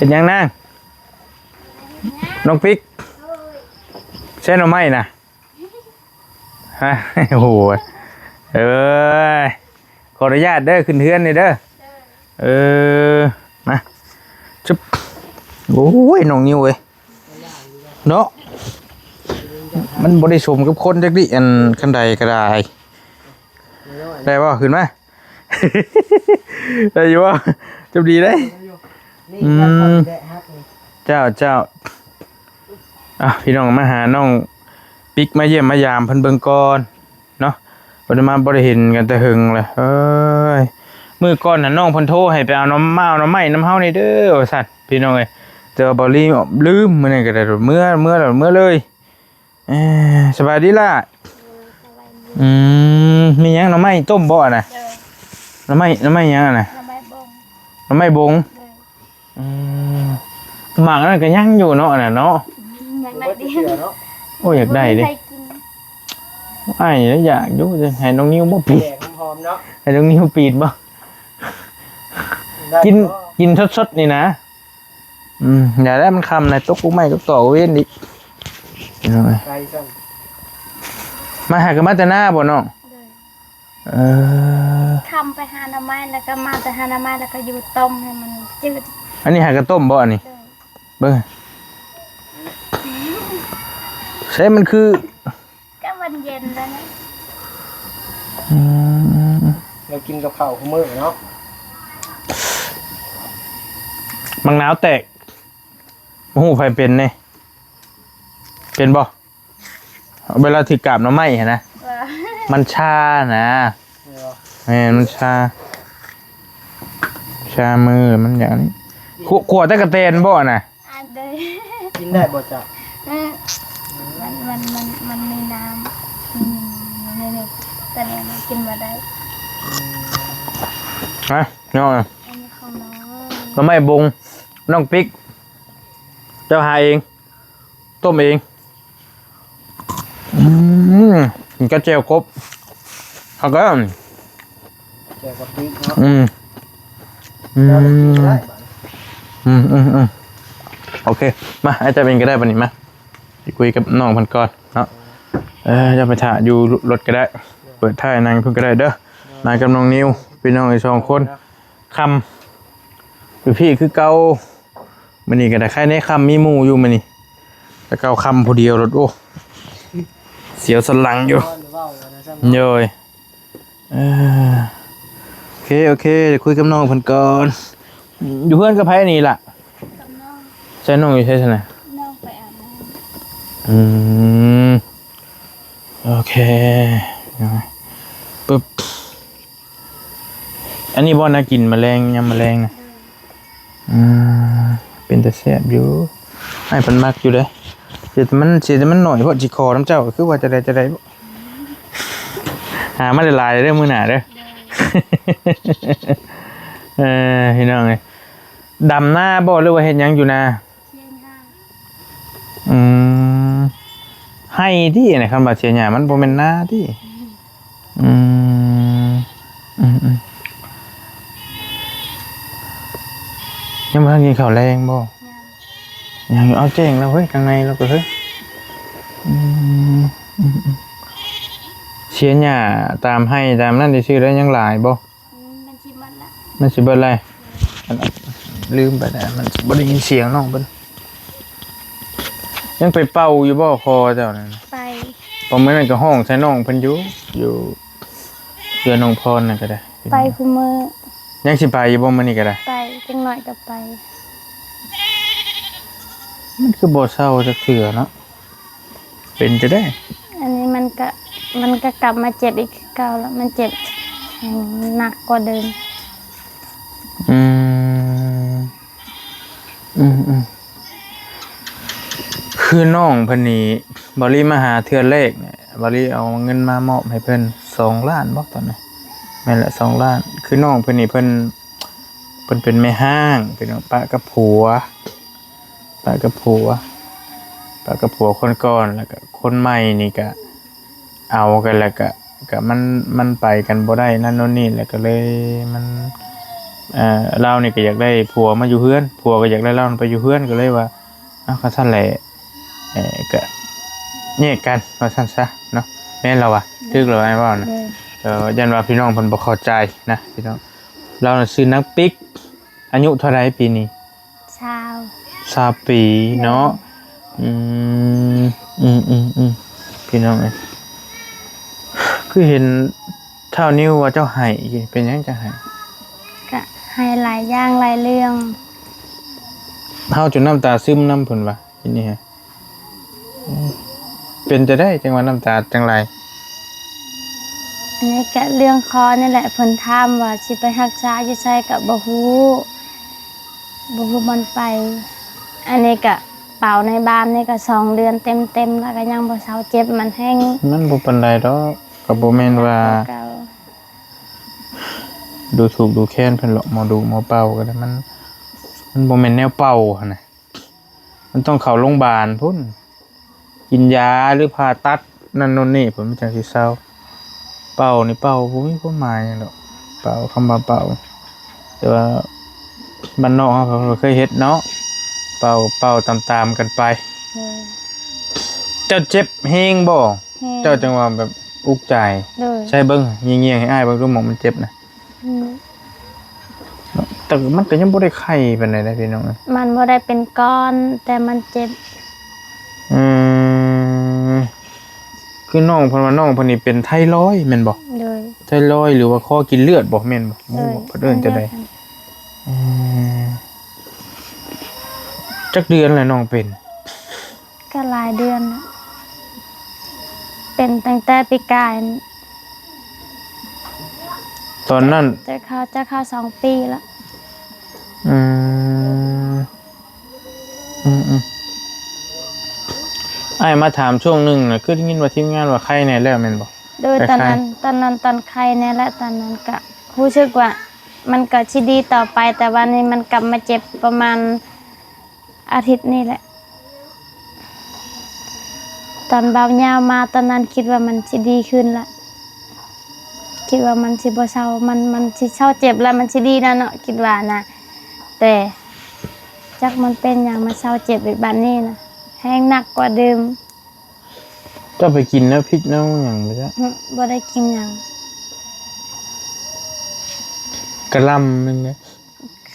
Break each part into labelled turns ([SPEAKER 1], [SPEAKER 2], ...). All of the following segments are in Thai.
[SPEAKER 1] เป็นยังนางน้องปิ๊กใช่หน่อไม้นะฮะโอ้โหขออนุญาตเด้อขึ้นเทือนนี่เด้อมาชุบโอ้ยน้องนิ้วเว้ยเนาะมันบริสมกับคนจักดิอันขันใดก็ได้ได้ป่ะขึ้นมาได้อยู่ป่ะจบดีได้เจ้าพี่น้องมาหาน้องปิ๊กมาเยี่ยมมายามพันเบิงก่อนเนาะปัจจุบันบริเห็นกันแต่หึงเลยมือก่อนน่ะน้องพันโทให้ไปเอาน้ำน้ำไม้น้ำเฮานี่เด้อสัตว์พี่น้องเอ้ยเจอบอลลี่ลืมมื่อนี่ก็ได้เมื่อเลยสบายดีล่ะมียังน้ำไม้ต้มบ่อน่ะน้ำไม้ยังน่ะน้ำไม้บงหมากนั่นก็ยังอยู่เนาะน่ะเนาะโอ้อยากได้ดิไอ้แล้วอยากยุ่งให้น้องนิ้วบ่ปีดให้น้องนิ้วปีดบ่กินสดๆนี่นะอย่าได้มันคำในตกกุ้งไม่ก็ต่อเว้นดิมาหากันมาแต่หน้าบ่น้อง
[SPEAKER 2] ทำไปหาหน่อไม้แล้วก็มาแต่หาหน่อไม้แล้วก็อยู่ต้มให้มันจืด
[SPEAKER 1] อันนี้หากระต้มบ่อันนี้เบิ่งใช่มันคือ
[SPEAKER 2] ก็วันเย็นแล้วนะ
[SPEAKER 3] เรากินกับข้าวขมื้อเนาะ
[SPEAKER 1] มังนาวแตกหูไฟเป็นเนี่ยเป็นบ่เวลาถือกาบน้ำไหม้เห็นนะมันชานะมันชามือมันอย่างนี้ขวดตะกะเตนบ่น่ะ
[SPEAKER 3] กินได้บ่จ้ะ
[SPEAKER 2] มันมีน้ำนี่แต่เนี่ยกินมาได้
[SPEAKER 1] น้องน้ำไหม้บงน้องปิ๊กเจ้าหาเองต้มเองกินกระเจียวครบเขาก็
[SPEAKER 3] แจกกับปิ๊กเนาะ
[SPEAKER 1] โอเคมาอาจจะเป็นก็ได้ปะนี่มาไปคุยกับน้องพันก่อนเนาะจะไปถ่ายอยู่รถก็ได้เปิดท่ายนางเพิ่งก็ได้เด้อมากับน้องนิวพี่น้องอีก2 คนคำคือพี่คือเกามันนี่ก็ได้แค่นี้คำมีหมูอยู่มันนี่แต่เกาคำผู้เดียวรถโอ้เสียวสลังอยู่เยยโอเคเดี๋ยวคุยกับน้องพันก่อนอยู่เพื่อนกับไพ่นี่ล่ะใช่น้องอยู่ใช่ไหม
[SPEAKER 2] น้องไปอาบน้
[SPEAKER 1] ำโอเคปึ๊บอันนี้บอลน่ากินแมลงยำแมลงนะเป็นแต่แซ่บอยู่ให้พันมากอยู่เลยเสียแต่มันหน่อยเพราะจีคอน้ำเจ้าคือว่าจะได้หามาได้ลายเรื่องมือหนาเด้อพี่น้องเลยดำหน้าบ่หรือว่าเห็นยังอยู่นะให้ที่ไหนคำบาดเจ็บหยามันบ่เป็นหน้าที่ยังไม่กินข้าวแรงบ่ยังเอาเจ้งแล้วเฮ้ยข้างในเราก็เฮ้ยเชียนหญ้าตามให้ตามนั่นได้ชื่อได้ยังหลายบ่มันสิเบิดอะไรลืมไปแล้วมันบ่ได้ยินเสียงน้องเพิ่นยังไปเป่าอยู่บ่คอเจ้านั่น
[SPEAKER 2] ไป
[SPEAKER 1] พอมื้อนั้นก็ห้องใส่น้องเพิ่นอยู่เรือน้องพรนั่นก็ได้
[SPEAKER 2] ไปคุมื้อ
[SPEAKER 1] ยังสิไปอยู่บ่มื้อนี้ก็ได้
[SPEAKER 2] ไปจังหน่อยก็ไป
[SPEAKER 1] มันคือบ่เศร้าจักเทื่อเนาะเป็นจะได้
[SPEAKER 2] อันนี้มันก็กลับมาเจ็บอีกเก่าแล้วมันเจ็บหนักกว่าเดิม
[SPEAKER 1] คือน้องเพิ่นนี่บริมาหาเทื่อแรกเนี่ยบริเอาเงินมามอบให้เพิ่น2 ล้านบ่ตอนนี้แม่นละ2 ล้านคือน้องเพิ่นนี่เพิ่นเป็นแม่ห้างเป็นปะกับผัวคนก่อนแล้วก็คนใหม่นี่ก็เอากันแล้วก็มันไปกันบ่ได้นั่นโน่นนี่แล้วก็เลยมัน เรานี่ก็อยากได้ผัวมาอยู่เฮือนผัวก็อยากได้เราไปอยู่เฮือนก็เลยว่าก็ซั่นแหละก็แยกกันว่าซั่นซะเนาะแม่นเราอ่ะทึกเราไอ้ว่านะยันว่าพี่น้องเพิ่นบ่เข้าใจนะพี่น้องเราน่ะชื่อนักปิ๊กอายุเท่าไหร่ปีนี้20ปีเนาะพี่น้องเอ้ยคือเห็นเท่านิ้วว่าเจ้าให้เป็นหยังจะให้
[SPEAKER 2] ก็ให้หลายอย่างหลายเรื่อง
[SPEAKER 1] เฮาจนน้ำตาซึมน้ำเพิ่นว่าทีนี้ฮะเป็นจะได้จังว่าน้ำตาจังไร
[SPEAKER 2] อันนี้ก็เรื่องคอนี่แหละเพิ่นถามว่าสิไปรักษาอยู่ไสก็บ่ฮู้มันไปอันนี้ก็เป่าในบ้านนี่ก็2 เดือนเต็มๆแล้วก็ยังบ่เซาเจ็บมันแห้ง
[SPEAKER 1] มันบ่ปานใดดอกก็บ่แม่นว่าดูถูกดูแค้นเพิ่นหรอกหมอดูหมอเป่าก็ได้มันบ่แม่นแนวเป่าหั่นน่ะมันต้องเข้าโรงพยาบาลพุ่นกินยาหรือผ่าตัดนั่นโน่นนี่เพิ่นมันจังสิเซาเป่านี่เป่าบ่มีความหมายหยังดอกเป่าคำว่าเป่าแต่ว่าบ้านนอกเขาเคยเฮ็ดเนาะเป่าตามๆกันไปเจ้าเจ็บแฮงบ่เจ้าจังว่าแบบอุกใจใช่เบิ่งเงี่ยๆให้อ้ายเบิ่งดูหม่องมันเจ็บน่ะแต่มันก็ยังบ่ได้ไข้ปานใดนะพี่น้อง
[SPEAKER 2] มันบ่ได้เป็นก้อนแต่มันเจ็บ
[SPEAKER 1] คือน้องเพิ่นว่าน้องเพิ่นนี่เป็นไทรอยด์แม่นบ่ไทรอยด์หรือว่าข้อกินเลือดบ่แม่นบ่เพิ่นเอิ้นจะได้จักเดือนแล้วน้องเป็น
[SPEAKER 2] ก็หลายเดือนเป็นตั้งแต่ปีกาย
[SPEAKER 1] ตอนนั้น
[SPEAKER 2] จะเข้า2 ปีแล้ว
[SPEAKER 1] อ้ายมาถามช่วงนึงน่ะคือได้ยินว่าทีมงานว่าไข้แน่แล้วแม่นบ่
[SPEAKER 2] โดยตอนนั้นไข้แน่และตอนนั้นก็รู้สึกว่ามันก็สิดีต่อไปแต่วันนี้มันกลับมาเจ็บประมาณอาทิตย์นี่แหละตอนเบายาวมาตอนนั้นคิดว่ามันสิดีขึ้นละคิดว่ามันสิบ่เศร้ามันสิเศร้าเจ็บแล้วมันสิดีนะเนาะคิดว่านะแต่จักมันเป็นอย่างมาเศร้าเจ็บอีกบัดนี้นะแห้งหนักกว่าเดิม
[SPEAKER 1] ก็ไปกินน้ำพริกน้ำหยังบ่จ๊ะ
[SPEAKER 2] บ่ได้กินหยัง
[SPEAKER 1] กะลำนึงนะ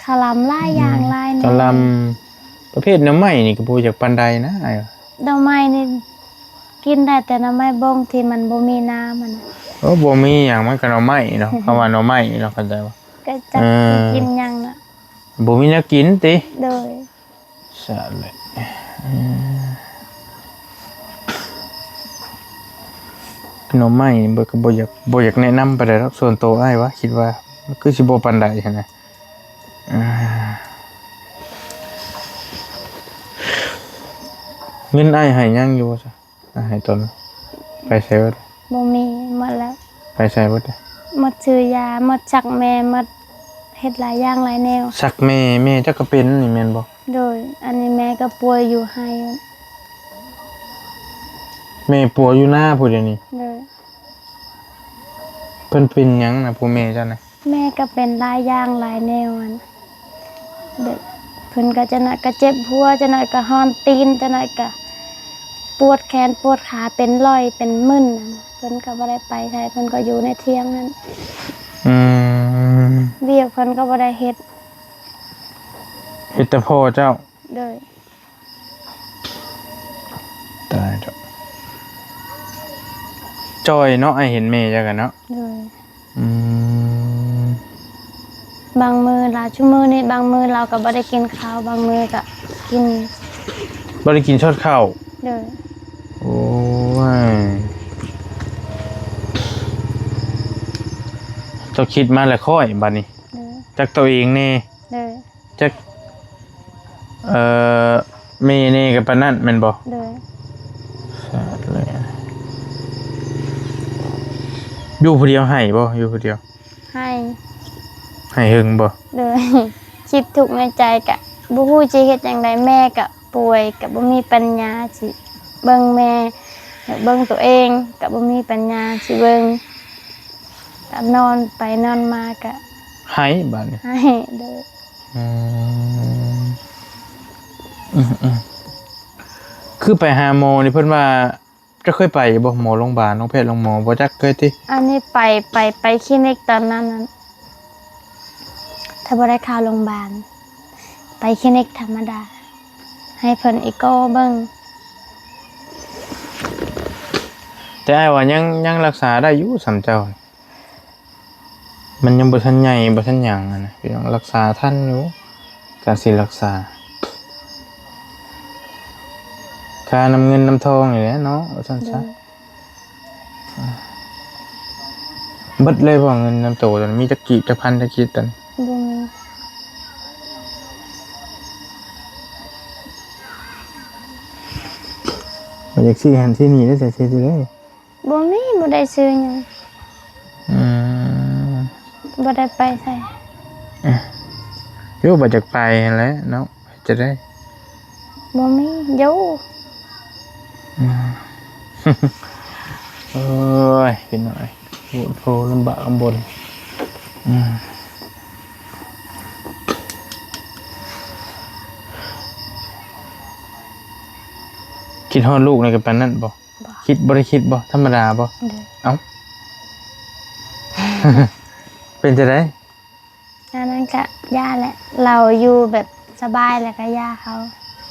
[SPEAKER 2] กะลำหลายอย่างหลาย
[SPEAKER 1] กะลำประเภทน้ำไหม้นี่ก็บ่จากปานใดนะอ้าย
[SPEAKER 2] น้ำไหม้นี่กินได้แต่น้ำไหม้บงที่มันบ่มีน้ำมัน
[SPEAKER 1] บ่มีหยังมันก็น้ำไหม้เนาะคำว่าน้ำไหม้เนาะเข้าใจบ่
[SPEAKER 2] ก็จักกินหยังน่ะ
[SPEAKER 1] บ่มีแนวกินติ
[SPEAKER 2] โดย
[SPEAKER 1] ซะเลยน้ำไหม้บ่ก็บ่อยากแนะนำปานใดดอกส่วนตัวอ้ายวะคิดว่ามันคือสิบ่ปานใดหั่นน่ะเงินอ้ายให้ยังอยู่ซะให้ตนไปใช้เบิด
[SPEAKER 2] บ่มีหมดแล้ว
[SPEAKER 1] ไปใช้เบิด
[SPEAKER 2] หมดซื้อยาหมดซักแม่หมดเฮ็ดหลายอย่างหลายแนว
[SPEAKER 1] ซักแม่จักก็เป็นนี่แม่นบ่
[SPEAKER 2] โดยอันนี้แม่ก็ป่วยอยู่ให้
[SPEAKER 1] แม่ป่วยอยู่หน้าผู้เดียวนี้
[SPEAKER 2] โดย
[SPEAKER 1] เพิ่นเป็นหยังน่ะผู้แม่เจ้าน่ะ
[SPEAKER 2] แม่ก็เป็นหลายอย่างหลายแนวอันเพิ่นก็จะน่ะก็เจ็บหัวจะน่ะก็ฮ้อนตีนจะน่ะก็ปวดแขนปวดขาเป็นรอยเป็นมึนเพิ่นก็บ่ได้ไปใช่เพิ่นก็อยู่ในเถียงนั้นเวียกเพิ่นก็บ่ได้เฮ็ด
[SPEAKER 1] แต่พ่อเจ้า
[SPEAKER 2] โดย
[SPEAKER 1] ตายเจ้าจอยเนาะไอ้เห็นแม่จังกันเนาะ
[SPEAKER 2] โดยบางมื้อหลายชั่วโมงนี่บางมื้อเราก็บ่ได้กินข้าวบางมื้อก็กิน
[SPEAKER 1] บ่ได้กินชดข้าว
[SPEAKER 2] โดย
[SPEAKER 1] โอ้ยเจ้าคิดมาแล้วค่อยบัดนี้จักตัวเองแน่จักแม่นี่ก็ปานนั้นแม่นบ่เลยอยู่ผู้เดียวให้บ่อยู่ผู้เดียวให้หึงบ่
[SPEAKER 2] เลยคิดทุกในใจกะบ่ฮู้สิเฮ็ดจังไดแม่ก็ป่วยก็บ่มีปัญญาสิเบิ่งแม่เบิ่งตัวเองก็บ่มีปัญญาสิเบิ่งก็นอนไปนอนมาก็
[SPEAKER 1] ห ให้บัดนี้
[SPEAKER 2] ให้โดย
[SPEAKER 1] อืมคือไปหาหมอนี่เพิ่นว่าจะเคยไปบ่หมอโรงพยาบาลน้องแพทย์โรงหมอบ่จักเคยติ
[SPEAKER 2] อันนี้ไปคลินิกตอนนั้นน่ะถ้าบ่ได้เข้าโรงพยาบาลไปคลินิกธรรมดา ให้เพิ่นอีโก้เบิ่ง
[SPEAKER 1] แต่อ้ายว่ายังรักษาได้อยู่สำเจ้า มันยังบ่ทันใหญ่บ่ทันหยังอะนะพี่น้องรักษาทันอยู่การสิรักษาค่าน้ำเงินน้ำทองนี่แหละเนาะว่าซั่นซะเบิดเลยบ่เงินน้ำโตตอนนมีจักกี่จักพันจักกี่ตอน
[SPEAKER 2] บ่มี
[SPEAKER 1] บ่อยากสิหันที่นี่ได้แต่สิเลย
[SPEAKER 2] บ่มีบ่ได้ซื้อหยัง
[SPEAKER 1] อืม
[SPEAKER 2] บ่ได้ไปใส่
[SPEAKER 1] อยู่บ่จักไปนั่นแหละเนาะจะได้
[SPEAKER 2] บ่มีอยู่
[SPEAKER 1] โอ้ยพี่น้อยปวดโพลำบากลำบนคิดฮอดลูกในกับปานนั้นบ่คิดบ่ได้คิดบ่ธรรมดาบ่
[SPEAKER 2] เด้อ
[SPEAKER 1] เอ้า เป็นจะได้
[SPEAKER 2] อันนั้นก็ย่าแหละ เราอยู่แบบสบายแล้วก็ย่าเขา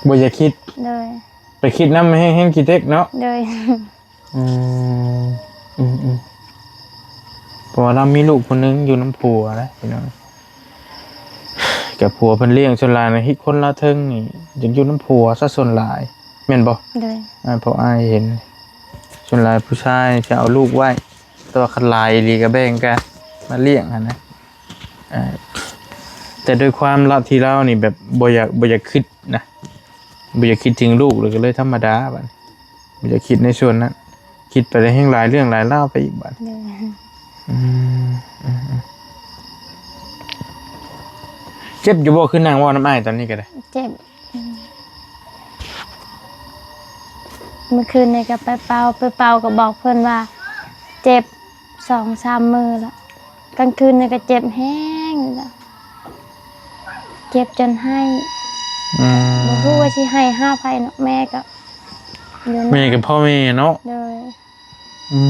[SPEAKER 1] บ่อยากคิด
[SPEAKER 2] โดย
[SPEAKER 1] ไปคิดนำให้คิดเด็กเนาะ
[SPEAKER 2] โดย
[SPEAKER 1] อืมเพราะว่าเรามีลูกคนนึงอยู่น้ำผัวนะพี่น้องกับผัวเพิ่นเลี้ยงส่วนหลายนะฮิตคนละเทิงนี่ยังอยู่น้ำผัวซะส่วนหลายแม่นบ่
[SPEAKER 2] โดย
[SPEAKER 1] เพราะอ้ายเห็นส่วนหลายผู้ชายจะเอาลูกไว้ตัวคันลายอีหลีก็แบ่งกันมาเลี้ยงหั่นนะแต่ด้วยความละที่เรานี่แบบบ่อยากคิดนะบ่อยากคิดถึงลูกเลยก็เลยธรรมดาบัดบ่อยากคิดในส่วนนั้นคิดไปได้แห่งหลายเรื่องหลายเล่าวไปอีกบัด
[SPEAKER 2] โดย
[SPEAKER 1] เจ็บอยู่บ่คือนางว่าน้ำอ้ายตอนนี้ก็ได้
[SPEAKER 2] เจ็บเมื่อคืนนี่ก็ไปเป่าก็บอกเพิ่นว่า เจ็บ 2-3 มื้อแล้วกลางคืนนี่ก็เจ็บแห้งแล้วเจ็บจนให้บ่ฮู้ว่าสิให้หาไผเนาะแม่ก็อยู่
[SPEAKER 1] แม่กับพ่อแม่เนาะ
[SPEAKER 2] โดย
[SPEAKER 1] อื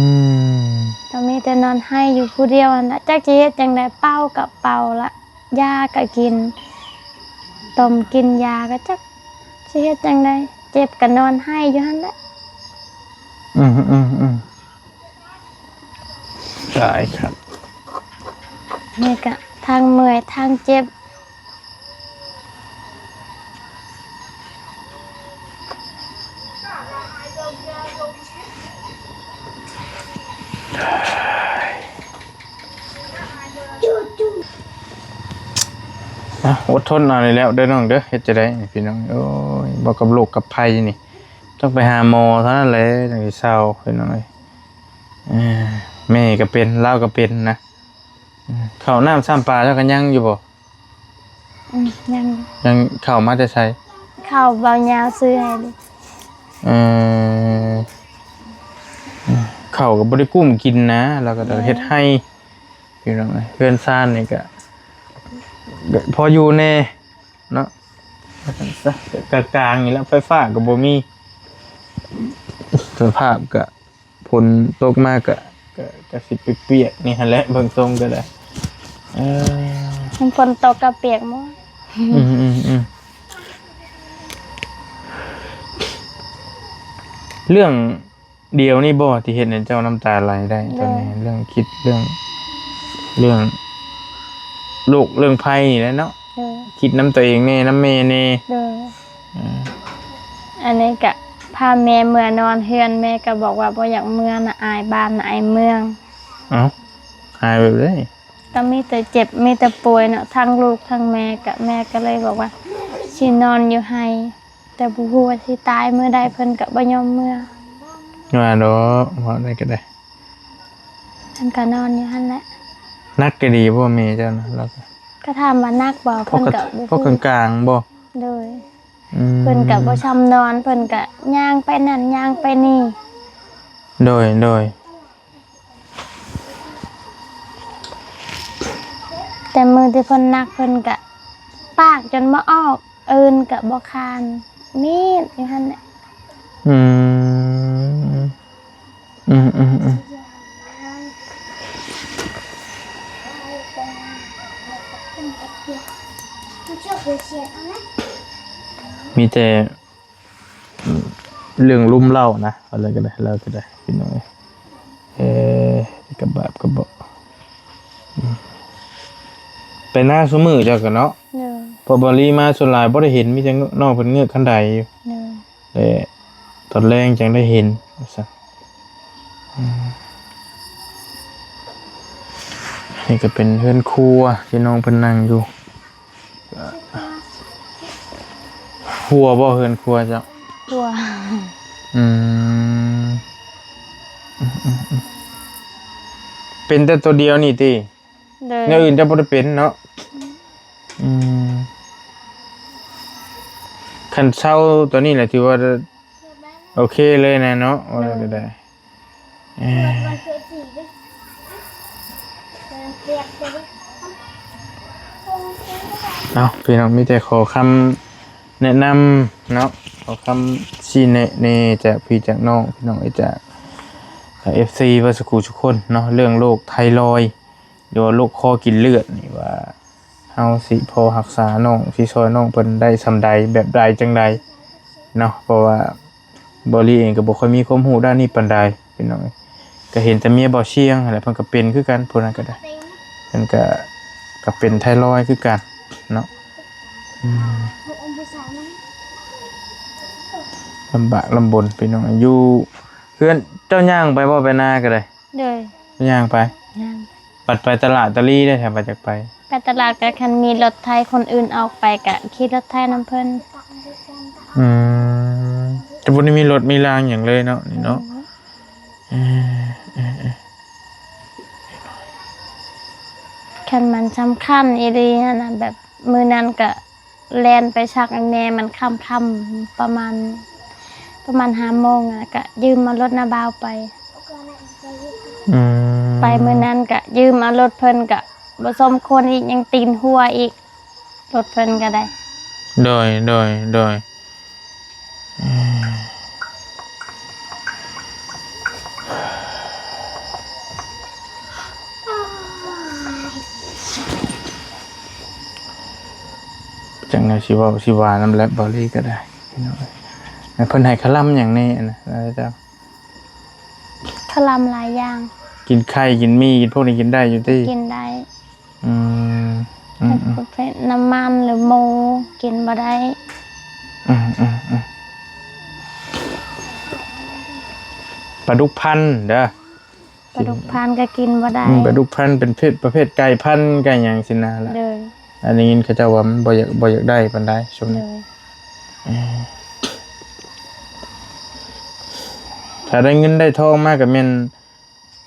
[SPEAKER 1] ม
[SPEAKER 2] ก็มีแต่นอนให้อยู่ผู้เดียวนั่นล่ะจักสิเฮ็ดจังได๋เป่ากับเป่าละยาก็กินต้มกินยาก็จักสิเฮ็ดจังได๋เจ็บก็นอนให้อยู่หั่นแหละ
[SPEAKER 1] ได้ครับ
[SPEAKER 2] นี่ก็ทางเมื่อยทางเจ็บ
[SPEAKER 1] อดทนเอาเลยแล้วเด้อน้องเด้อเฮ็ดจะได้พี่น้องโอ้ยบ่กับโรคกับภัยนี่ต้องไปหาหมอเท่านั้นแหละจังสิเศร้าพี่น้องเอ้ยแม่ก็เป็นลาวก็เป็นนะข้าวน้ำซ้ำปลาเจ้าก็ยังอยู่บ่
[SPEAKER 2] ยัง
[SPEAKER 1] ยังเข้ามาแต่ไส
[SPEAKER 2] ข้าวเบายาวซื้อให้ดิ
[SPEAKER 1] เอ่อข้าวก็บ่ได้กุ้มกินนะแล้วก็ต้องเฮ็ดให้พี่น้องเอ้ยเพื่อนซ่านนี่ก็พออยู่แน่เนาะกลางๆนี่แหล้วไฟฟ้าก็บ่มีสภาพก็ฝนตกมากก็สิเปียกๆนี่หั่นแหละเบิ่งทรงก็ได้
[SPEAKER 2] มันฝนตกก็เปียกหมด
[SPEAKER 1] เรื่องเดียวนี่บ่ที่เห็นให้เจ้าน้ำตาไหลได้ตอนนี้เรื่องคิดเรื่องโลกเรื่องภัยนี่แหละเนาะ
[SPEAKER 2] เออ
[SPEAKER 1] คิดน้ำตัวเองแน่น้ำแม่แน่
[SPEAKER 2] เอออันนี้ก็พาแม่เมื่อนอนเฮือนแม่ก็บอกว่าบ่อยากเมื่อน่ะอายบ้านน่ะอายเมือง
[SPEAKER 1] เอ้าหายไปเลย
[SPEAKER 2] ก็มีแต่เจ็บมีแต่ป่วยเนาะทั้งลูกทั้งแม่ก็แม่ก็เลยบอกว่าสินอนอยู่ให้แต่บ่ฮู้ว่าสิตายมื้อใดเพิ่นก็บ่ยอมเมื่อ
[SPEAKER 1] ว่าดอกว่าได้ก็ได้
[SPEAKER 2] เพิ่นก็นอนอยู่หั่นแหละ
[SPEAKER 1] นักก็ดีบ่แม่เจ้านะแล้วก็
[SPEAKER 2] ก็ถามว่านักบ่
[SPEAKER 1] พอ
[SPEAKER 2] เพิ่น
[SPEAKER 1] ก
[SPEAKER 2] ก็บ่
[SPEAKER 1] พอกลางๆบ่
[SPEAKER 2] โดยเพิ่นก็บ่ชำนอนเพิ่นก็ย่างไปนั่นย่างไปนี่
[SPEAKER 1] โดย
[SPEAKER 2] แต่มือที่เพิ่นนักเพิ่นก็ปากจนบ่ออกเอิ้นก็บ่คานมีดอยู่หั่นแหละ
[SPEAKER 1] อืมอืมอืมอืมมีแต่เรื่องลุ่มเล่านะอะไรก็ได้เล่าก็ได้พี่น้องกับบาปกับบ่ไปหน้าซุมือเจ้ากันเนาะ
[SPEAKER 2] เด้อ
[SPEAKER 1] พอบอลี่มาส่วนหลายบ่ได้เห็นมีแต่น้องเพิ่นเงือกคันใดอยู่
[SPEAKER 2] เด้อ
[SPEAKER 1] แต่ตอนแรกจังได้เห็นซั่นนี่ก็เป็นเฮือนครัวที่น้องเพิ่นนั่งอยู่หัวบ่เฮือนครัวเจ้า
[SPEAKER 2] หัว
[SPEAKER 1] อืมเป็นแต่ตัวเดียวนี่ติ
[SPEAKER 2] เด้อ
[SPEAKER 1] แนวอื่นจะบ่ได้เป็นเนาะอืมคันเช่าตัวนี้แหละถือว่าโอเคเลยนะเนาะว่าก็ได้เอาพี่น้องมีแต่ขอคำแนะนำเนาะขอคำชี้แนะในจากพี่จากน้องพี่น้องจาก FC ว่าสกูทุกคนเนาะเรื่องโรคไทรอยด์หรือว่าโรคคอกินเลือดนี่ว่าเฮาสิพอรักษาน้องสิช่วยน้องเพิ่นได้ซำใดแบบใดจังใดเนาะเพราะว่าบริเองก็บ่ค่อยมีความรู้ด้านนี้ปานใดพี่น้องก็เห็นแต่เมียบ่เชียงอะไรเพิ่นก็เป็นคือกันผู้นั้นก็ได้เพิ่นก็เป็นไทรอยด์คือกันเนาะลำบากลำบนพี่น้องอยู่เพื่อนเจ้าย่างไปบ่ไปนาก็ได้
[SPEAKER 2] เด้
[SPEAKER 1] ย่างไป
[SPEAKER 2] ย่าง
[SPEAKER 1] ปัดไปตลาดตะลี่ได้แถวไปจากไป
[SPEAKER 2] ไปตลาดก็คันมีรถไทยคนอื่นออกไปก็ขี่รถไทยนำเพิ่น
[SPEAKER 1] แต่บ่ได้มีรถมีรางหยังเลยเนาะนี่เนาะ
[SPEAKER 2] คันมันสำคัญอีหลีนั่นน่ะแบบมื้อนั้นก็แล่นไปชักอันแม่มันค่ำๆประมาณ5 โมงอ่ะก็ยืมมารถนาบ่าวไป ไปมื้อนั้นก็ยืมเอารถเพิ่นก็บ่สมควรอีกยังตีนหัวอีกรถเพิ่นก็ได้
[SPEAKER 1] โดยจังไงสิวาน้ำแลบบอรี่ก็ได้พี่น้องเพิ่นให้คลำอย่างนี้นะเจ้า
[SPEAKER 2] ขลำหลายอย่าง
[SPEAKER 1] กินไข่กินมีกินพวกนี้กินได้อยู่ที่
[SPEAKER 2] กินได้
[SPEAKER 1] แต่
[SPEAKER 2] ประเภทน้ำมันหรือหมูกินบ่ได้
[SPEAKER 1] ปลาดุกพันธุ์เด้อ
[SPEAKER 2] ปลาดุกพานก็กินบ่ได้
[SPEAKER 1] ปลาดุกพันธุ์เป็นประเภทไก่พันธุ์ไก่หยังสินะล่ะ
[SPEAKER 2] เลย
[SPEAKER 1] อันนี้เขาเจ้าว่ามันบ่อยากได้ปานใดช่วง
[SPEAKER 2] เล
[SPEAKER 1] นี้
[SPEAKER 2] ย
[SPEAKER 1] ถ้าได้เงินได้ทองมากก็แม่น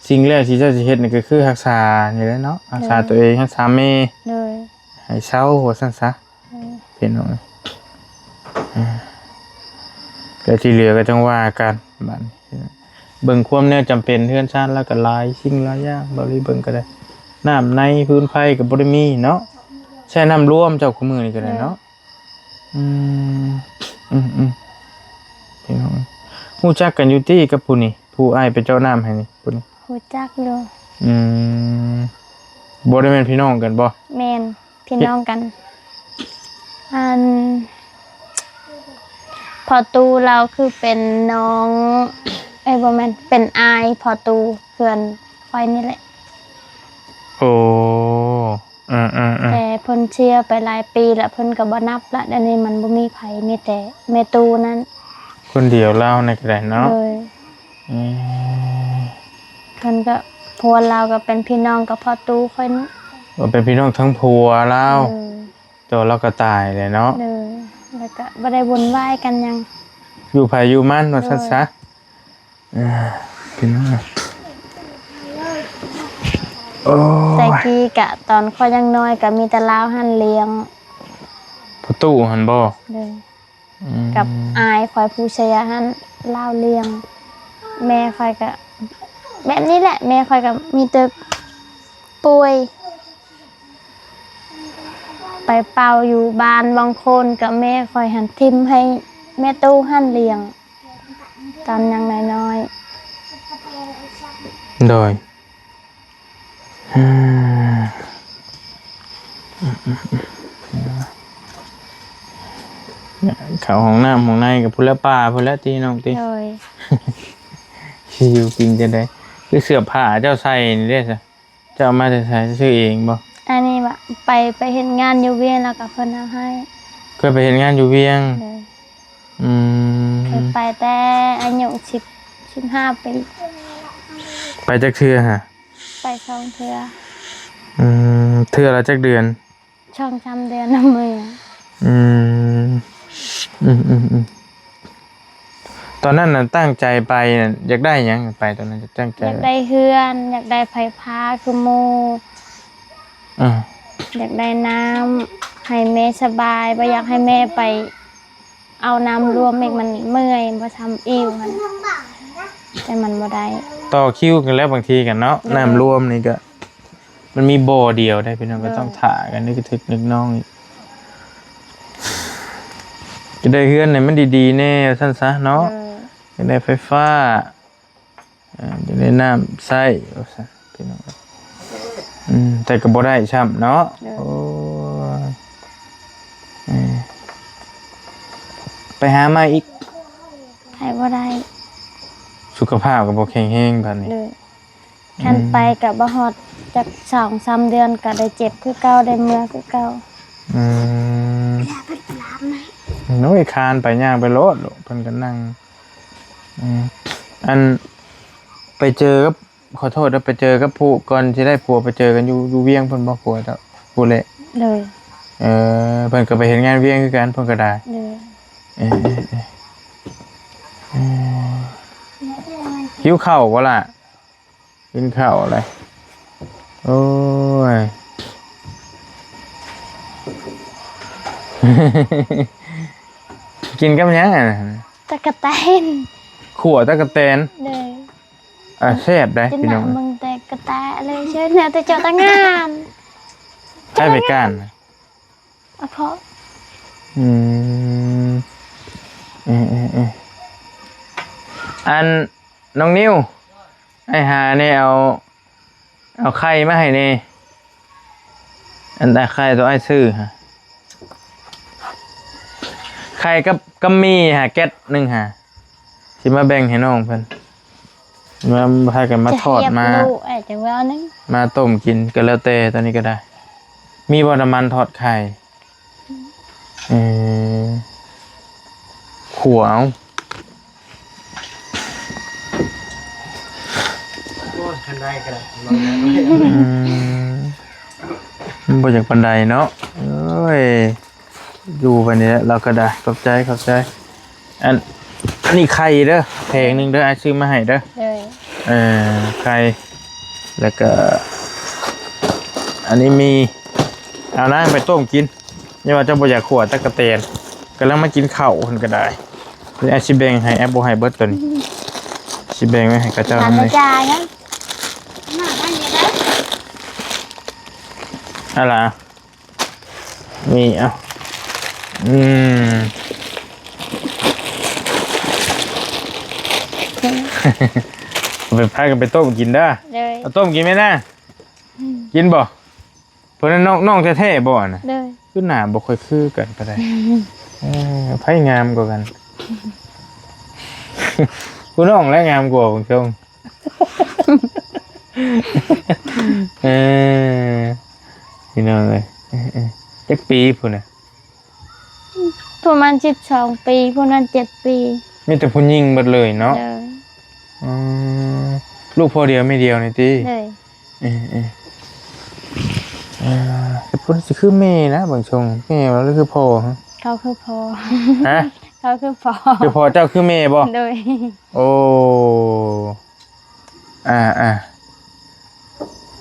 [SPEAKER 1] สิ่งแรกที่เจ้าสิเฮ็ดนี่ก็คือรักษานี่แหละเนาะรักษาตัวเองรักษาแม่
[SPEAKER 2] เลย
[SPEAKER 1] ให้เศร้าว่าซั่นซะพี่น้องแต่ที่เหลือก็จังว่ากันบัดนี้เบิ่งความแน่จำเป็นเฮือนชาติแล้วก็หลายสิ่งหลายอย่างบ่ได้เบิ่งก็ได้น้ำในพื้นไฟก็บ่ได้มีเนาะใช้น้ำร่วมเจ้าคู่มือนี่ก็ได้เนาะพี่น้องฮู้จักกันอยู่ที่กับผู้นี่ผู้อ้ายเป็นเจ้าน้ำให้นี่ผู้นี่
[SPEAKER 2] ฮู้จักอยู่
[SPEAKER 1] บ่ได้แม่นพี่น้องกันบ่
[SPEAKER 2] แม่นพี่น้องกันอันพอตูเราคือเป็นน้องบ่แม่นเป็นอายพอตูเพื่อนคอยนี่แหละ
[SPEAKER 1] โอ้
[SPEAKER 2] แต่เพิ่นเชียร์ไปหลายปีแล้วเพิ่นก็บ่นับละเดี๋ยวนี้มันบ่มีไผมีแต่แม่ตูนั้น
[SPEAKER 1] คนเดียวเล่าในกระไดเนาะ
[SPEAKER 2] เลยเพิ่นก็ผัวเราก็เป็นพี่น้องกับพ่อตูค่อยนี้
[SPEAKER 1] ว่าเป็นพี่น้องทั้งผัวเล่าตัวเราก็ตายเลยเนาะ
[SPEAKER 2] เลยแล้วก็บ่ได้วุ่นวายกันหยัง
[SPEAKER 1] อยู่ไผอยู่มันว่าซั่นซะพี่น้องโอ้
[SPEAKER 2] แต่กี้กะตอนค่อยยังน้อยก็มีแต่ลาวหั่นเลี้ยง
[SPEAKER 1] ประตูหันบ่
[SPEAKER 2] เลยกับอายคอยผู้ชายหั่นลาวเลี้ยง แม่ค่อยก็แบบนี้แหละแม่ค่อยก็มีแต่ป่วย ไปเป่าอยู่บ้านบางคนกับแม่คอยหันทิมให้แม่ตู้หั่นเลี้ยงตอนยังน้อย
[SPEAKER 1] โดยอืมเขาห้องน้ำห้องในกับพุ่นละป่าพุ่นละตีน้องตี
[SPEAKER 2] ๆเลย
[SPEAKER 1] อยู่กินจะได้คือเสื้อผ้าเจ้าใส่นี่ได้ซะเจ้าเอามาจะใส่ซื้อเองบ่
[SPEAKER 2] อันนี้ว่าไปเห็นงานอยู่เวียนแล้วกับเพิ่นเอาให้
[SPEAKER 1] เคยไปเห็นงานอยู่เวียง
[SPEAKER 2] เลย
[SPEAKER 1] อืม
[SPEAKER 2] เคยไปแต่อายุ15 ปี
[SPEAKER 1] ไปจักเทื่อฮะ
[SPEAKER 2] ไปช่องเทือ
[SPEAKER 1] เทื่อละจักเดือน
[SPEAKER 2] ช่องจำเดือนละมือ
[SPEAKER 1] อืมตอนนั้นน่ะตั้งใจไปน่ะอยากได้หยังไปตอนนั้นจะตั้งใจ
[SPEAKER 2] อยากได้เฮือน อยากได้ไฟฟ้าคือหมู
[SPEAKER 1] อ่า
[SPEAKER 2] อยากได้น้ำให้แม่สบายบ่อยากให้แม่ไป เอาน้ำรวมอีกมันเมื่อยบ่ทำอิ่วมันแต่มันบ่ได้
[SPEAKER 1] ต่อคิวกันแล้วบางทีกันเนาะน้ำรวมนี่ก็ มันมีบ่อเดียวได้พี่น้องก็ต้องถ่ากันนึกถึกนึกน้องอีกจะได้เฮือนเนี่ยมันดีๆแน่สั้นซะเนาะจะได้ไฟฟ้าจะได้น้ำใส่เอาซะพี่น้องแต่ก็บ่ได้ช่ำเนาะโอ้ยไปหามาอีก
[SPEAKER 2] ให้บ่ได้
[SPEAKER 1] สุขภาพก็บ่แข็งแรงบัดนี้
[SPEAKER 2] เลยคันไปกับบ่ฮอดจัก2-3 เดือนก็ได้เจ็บคือเก่าได้เมื่อคือเก่า
[SPEAKER 1] น้อยคานไปย่างไปรถเพิ่นก็นั่งอันไปเจอกับขอโทษนะไปเจอกับผู้ก่อนที่ได้ผัวไปเจอกันอยู่เวียงเพิ่นบ่ผัวเจ้าผู้เละ
[SPEAKER 2] เลย
[SPEAKER 1] เพิ่นก็ไปเห็นงานเวียงคือกันเพิ่นก็ได้
[SPEAKER 2] เลย
[SPEAKER 1] หิวข้าวบ่ล่ะกินข้าวอะไรโอ้ย กินกับหยังอ่ะ
[SPEAKER 2] ตะกะแตน
[SPEAKER 1] ขั่วตะกะแตน
[SPEAKER 2] เลย
[SPEAKER 1] แซ่บได้
[SPEAKER 2] จะ
[SPEAKER 1] พี่
[SPEAKER 2] ห
[SPEAKER 1] น้
[SPEAKER 2] นั
[SPEAKER 1] อง
[SPEAKER 2] มึงแต่กะแตเลยเชิญเนี่ยแต่เจ้าตะงาน
[SPEAKER 1] ให้ไปก้าน
[SPEAKER 2] อะเพราะ
[SPEAKER 1] อันน้องนิ้วไอ้หาเนี่ยเอาไข่มาให้นี่อันแต่ไข่ตัวไอ้ซื้อฮะไข่กับมีฮะแก๊สหนึ่งฮะสิมาแบ่งให้น้องเพิ่นมาพากันมาทอดมา
[SPEAKER 2] จะเรียบรู้จะว่านึง
[SPEAKER 1] มาต้มกินก็แล้วแต่ตอนนี้ก็ได้ มีบ่น้ำมันทอดไข่ขัวเอา
[SPEAKER 3] โอ้ยทันได้ก็ได้
[SPEAKER 1] มันบ่จากบันไดเนาะเอ้ยอยู่ไปนี้เราก็ได้ขอบใจอันนี้ไข่เด้อแพงหนึงเด้อไอ้ซื้อมาให้เด้อ
[SPEAKER 2] เลย
[SPEAKER 1] ไข่แล้วก็อันนี้มีเอาน้ำไปต้มกินนี่ว่าเจ้าบ่อยากขวดตะกะเตนกำลังมากินข้าวคนก็ได้หรือไอ้ชิเบงให้แอปบ่ให้เบิดตัวนี้ชิเบงไว้ให้กระเจ้า
[SPEAKER 2] ทาน
[SPEAKER 1] ทำ
[SPEAKER 2] ก
[SPEAKER 1] เล
[SPEAKER 2] ระ
[SPEAKER 1] ย
[SPEAKER 2] จายนะ
[SPEAKER 1] อะไรนี่เอาไปพากันไปต้มกินเด้อ
[SPEAKER 2] เลย
[SPEAKER 1] เอาต้มกินไหมนะกินบ่เพราะนั้นน้องแท้ๆบ่น่ะ
[SPEAKER 2] เลย
[SPEAKER 1] คือหน้าบ่ค่อยคือกันปานใดไผงามกว่ากันผู้น้องและงามกว่าผมชมพี่น้องเอ้ยจักปีพุ่นน่ะ
[SPEAKER 2] ประมาณ12 ปีพวกนั้น7 ปี
[SPEAKER 1] มีแต่ผู้หญิงเบิดเลยเนาะ
[SPEAKER 2] เลย
[SPEAKER 1] ลูกพ่อเดียวไม่เดียวนี่ติ
[SPEAKER 2] เลย
[SPEAKER 1] แต่พุ่นสิคือแม่นะบางชงแม่แล้วคือพ่อฮะ
[SPEAKER 2] เขาคือพอ
[SPEAKER 1] ฮะ
[SPEAKER 2] เขาคือพอ
[SPEAKER 1] คือพ่อเจ้าคือแม่บ่
[SPEAKER 2] เลย
[SPEAKER 1] โอ้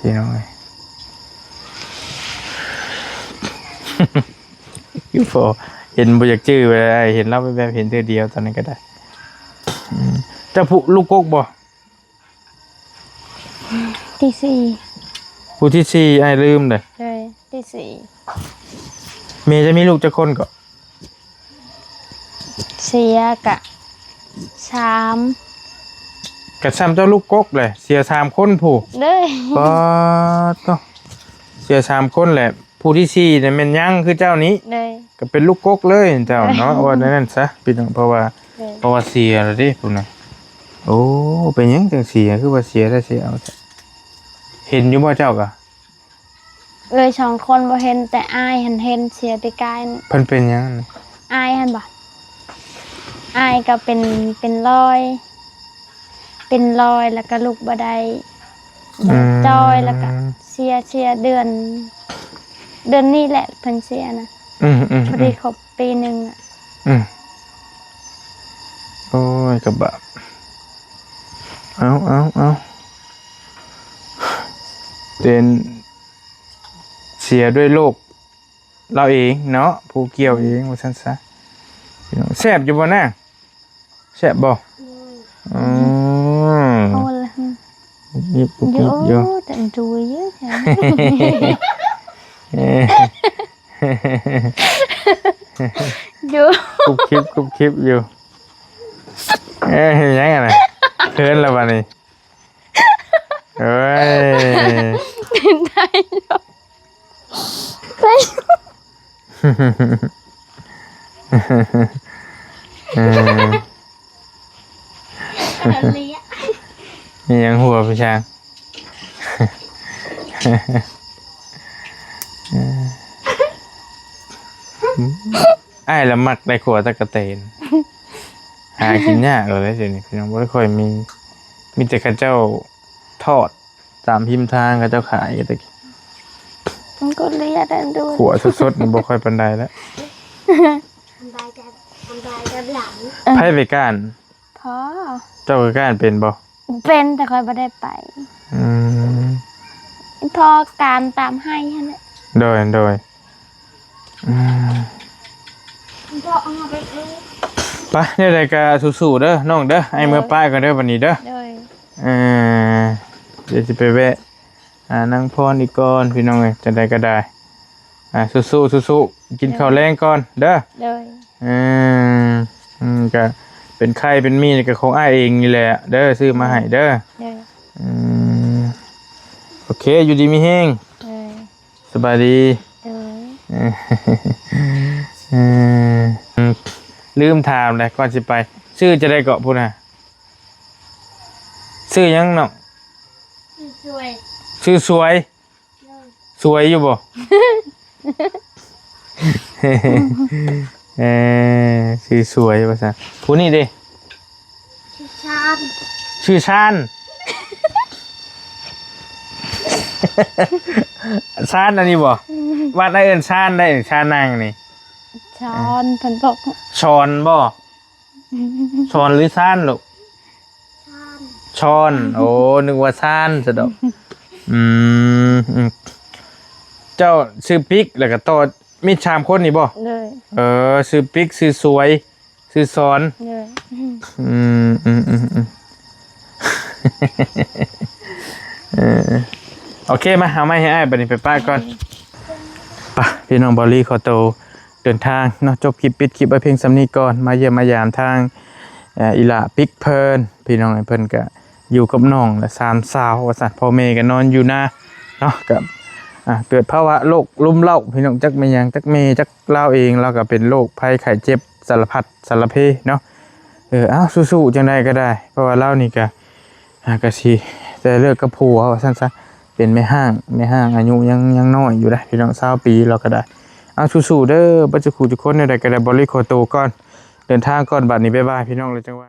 [SPEAKER 1] พี่น้องเอ้ย คือพ่อเห็นบ่อยากจื้อไปได้เห็นเราไปแบบเห็นเธอเดียวตอนนั้นก็ได้เจ้าผู้ลูกกกบ่
[SPEAKER 2] ที่ 4
[SPEAKER 1] ผู้ที่4อ้ายลืมเด้อ
[SPEAKER 2] เลยที่ 4
[SPEAKER 1] เมย์จะมีลูกจะคนก็
[SPEAKER 2] เสียกะ3
[SPEAKER 1] กระซ้ำเจ้าลูกกกเลยเสีย3คนผู้
[SPEAKER 2] เด้อ
[SPEAKER 1] ปอต้องเสีย3คนแหละผู้ที่4เนี่ยแม่นยังคือเจ้านี้
[SPEAKER 2] เด้อ
[SPEAKER 1] ก็เป็นลูกกกเลยเจ้าเนาะว่านั่นซะพี่น้องเพราะว่า
[SPEAKER 2] เด้อ
[SPEAKER 1] เพราะว่าเสียแล้วดิพุ่นน่ะโอ้เป็นหยังจังเสียคือว่าเสียได้เสียเอาซะเห็นอยู่บ่เจ้าก็
[SPEAKER 2] 2 คนบ่เห็นแต่อายเห็นเสียไปกายนี่
[SPEAKER 1] เพิ่นเป็นหยังนี่
[SPEAKER 2] อายบ่อายก็เป็นรอย แล้วก็ลูกบ่ได้จอยแล้วก็เสียเดือนนี้แหละเพิ่นเสียนะ
[SPEAKER 1] อืม
[SPEAKER 2] พอดีครบปีหนึงอะ
[SPEAKER 1] โอ้ยกระบะเอาเป็นเสียด้วยโรคเราเองเนาะผู้เกี่ยวเองว่าซั่นซะพี่น้องแซ่บอยู่บ่นางแซ่บบ่อืม
[SPEAKER 2] โอ้ละ
[SPEAKER 1] ยิบ
[SPEAKER 2] เย
[SPEAKER 1] อยู่
[SPEAKER 2] อะแต่ดูเยอะจังเยอะ
[SPEAKER 1] กุบคลิปอยู่ยังไงน่ะเคินแล้วบัดนี้เอ้ย
[SPEAKER 2] ได้เยอะได้
[SPEAKER 1] มียังหัวพี่ช้างไอ้ละมักได้ขวดตะกะเตนหากินยากเลยเดี๋ยวนี้พี่น้องไม่ค่อยมีแต่ข้าเจ้าทอดตามพิมพ์ทางข้าเจ้าขายตะกี้
[SPEAKER 2] มันก็เลียดันดู
[SPEAKER 1] ขวดสดๆมันบ่ค่อยปานใดแล้ว
[SPEAKER 4] ทำลายกันหลัง
[SPEAKER 1] ไผไปก้าน
[SPEAKER 2] พอ
[SPEAKER 1] เจ้าก็ก้านเป็นบ่
[SPEAKER 2] เป็นแต่คอยไม่ได้ไป
[SPEAKER 1] อืม
[SPEAKER 2] พอการตามให้ฮะเนี่ย
[SPEAKER 1] โดยอืม
[SPEAKER 4] พ่อเอาไปเอง
[SPEAKER 1] ไปเนี่ยใดก็สู้ๆเด้อน้องเด้อไอ้เมื่อป้ายก็เด้อวันนี้เด้อ
[SPEAKER 2] โดย
[SPEAKER 1] เออเดี๋ยวจะไปแวะนั่งพรอีกก่อนพี่น้องเอ้ยจะได้ก็ได้สู้ๆกินข้าวแรงก่อนเด้อ
[SPEAKER 2] โดย
[SPEAKER 1] ก็เป็นไข่เป็นมีดก็ของอ้ายเองนี่แหละเด้อซื้อมาให้เด้อ
[SPEAKER 2] โดย
[SPEAKER 1] อืมโอเคอยู่ดีมีแฮง
[SPEAKER 2] โดย
[SPEAKER 1] สบายดี
[SPEAKER 2] โดย
[SPEAKER 1] เออลืมถามเลยก่อนสิไปชื่อจะได้เกาะพูดนะชื่อยังเนาะ
[SPEAKER 4] สวย
[SPEAKER 1] ชื่อสวยสวยอยู่บ่ ชื่อสวยภาษาผู้นี่ดิ
[SPEAKER 4] ชิชาน
[SPEAKER 1] ชื่อชาน ชานอันนี้บ่วัดได้เอิ้นชานได้ชานนางนี่
[SPEAKER 2] ช้อนเพิ่นบอก
[SPEAKER 1] ชอนบ่ชอนหรือชานลูก
[SPEAKER 4] ชาน
[SPEAKER 1] ชอนโอ้นึกว่าชานซะดอกอืมเจ้าชื่อปิ๊กแล้วก็ต่อมีชามคนนี่บ่
[SPEAKER 2] เลย
[SPEAKER 1] ชื่อปิ๊กชื่อสวยชื่อสอน
[SPEAKER 2] เลย
[SPEAKER 1] อืมโอเคมาเอาไม้ให้อ้ายบัดนี้ไปป้าก่อนไปพี่น้องบอลลี่ขอโตวเดินทางเนาะจบคลิปปิดคลิปไว้เพียงสำนี้ก่อนมาเยี่ยมมายามทางอีหล่าปิ๊กเพิ่นพี่น้องไอ้เพิ่นก็อยู่กับน้องและ3สาวว่าซั่นพ่อแม่ก็นอนอยู่นะเนาะกับเกิดภาวะโรคลุ่มเล่าพี่น้องจักแม่ยังจักเมจักเล่าเองเราก็เป็นโรคภัยไข้เจ็บสารพัดสารเพเนาะสู้ๆจังไดก็ได้เพราะว่าเล่านี่ก็สิแต่เลิกกับผัวว่าซั่นซะเป็นแม่ห้างอายุยังน้อยอยู่ได้พี่น้อง20ปีเราก็ได้สู้ๆเด้อบ่จะคู่ทุกคนในใดก็ได้บริโภคโตก่อนเดินทางก่อนบัดนี้บ๊ายบายพี่น้องเลยจังว่า